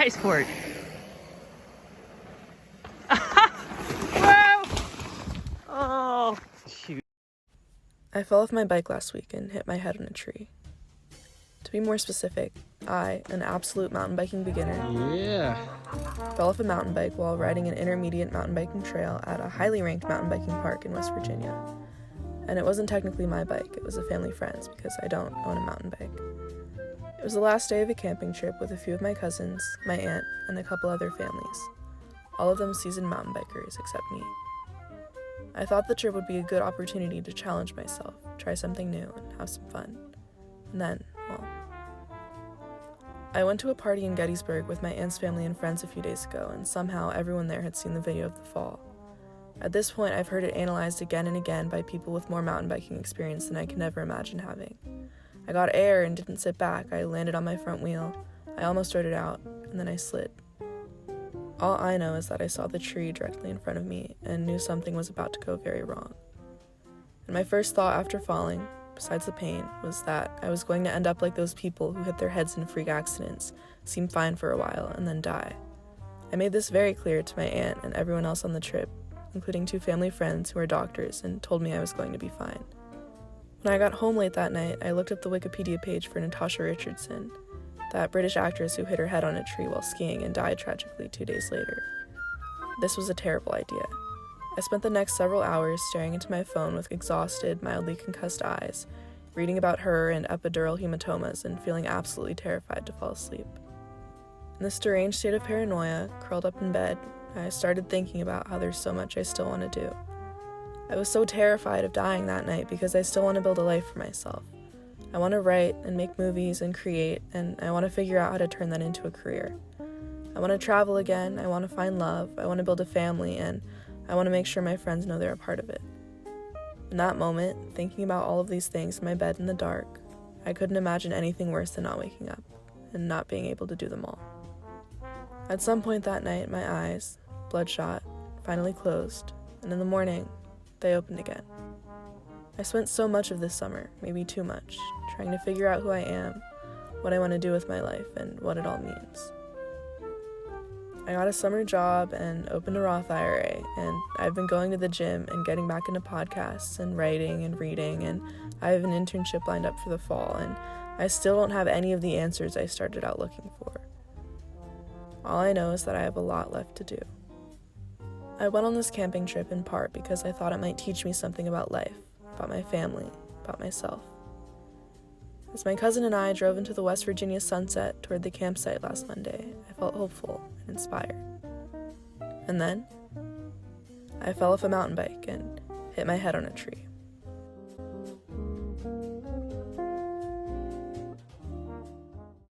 Brace for it. Whoa! Oh, shoot. I fell off my bike last week and hit my head on a tree. To be more specific, I, an absolute mountain biking beginner, fell off a mountain bike while riding an intermediate mountain biking trail at a highly ranked mountain biking park in West Virginia. And it wasn't technically my bike, it was a family friend's because I don't own a mountain bike. It was the last day of a camping trip with a few of my cousins, my aunt, and a couple other families. All of them seasoned mountain bikers except me. I thought the trip would be a good opportunity to challenge myself, try something new, and have some fun. And then, well, I went to a party in Gettysburg with my aunt's family and friends a few days ago, and somehow everyone there had seen the video of the fall. At this point, I've heard it analyzed again and again by people with more mountain biking experience than I can ever imagine having. I got air and didn't sit back. I landed on my front wheel. I almost rode it out, and then I slid. All I know is that I saw the tree directly in front of me and knew something was about to go very wrong. And my first thought after falling, besides the pain, was that I was going to end up like those people who hit their heads in freak accidents, seem fine for a while, and then die. I made this very clear to my aunt and everyone else on the trip, including 2 family friends who are doctors, and told me I was going to be fine. When I got home late that night, I looked up the Wikipedia page for Natasha Richardson, that British actress who hit her head on a tree while skiing and died tragically 2 days later. This was a terrible idea. I spent the next several hours staring into my phone with exhausted, mildly concussed eyes, reading about her and epidural hematomas and feeling absolutely terrified to fall asleep. In this deranged state of paranoia, curled up in bed, I started thinking about how there's so much I still want to do. I was so terrified of dying that night because I still want to build a life for myself. I want to write and make movies and create, and I want to figure out how to turn that into a career. I want to travel again, I want to find love, I want to build a family, and I want to make sure my friends know they're a part of it. In that moment, thinking about all of these things in my bed in the dark, I couldn't imagine anything worse than not waking up and not being able to do them all. At some point that night, my eyes, bloodshot, finally closed, and in the morning, they opened again. I spent so much of this summer, maybe too much, trying to figure out who I am, what I want to do with my life, and what it all means. I got a summer job and opened a Roth IRA, and I've been going to the gym and getting back into podcasts and writing and reading, and I have an internship lined up for the fall, and I still don't have any of the answers I started out looking for. All I know is that I have a lot left to do. I went on this camping trip in part because I thought it might teach me something about life, about my family, about myself. As my cousin and I drove into the West Virginia sunset toward the campsite last Monday, I felt hopeful and inspired. And then, I fell off a mountain bike and hit my head on a tree.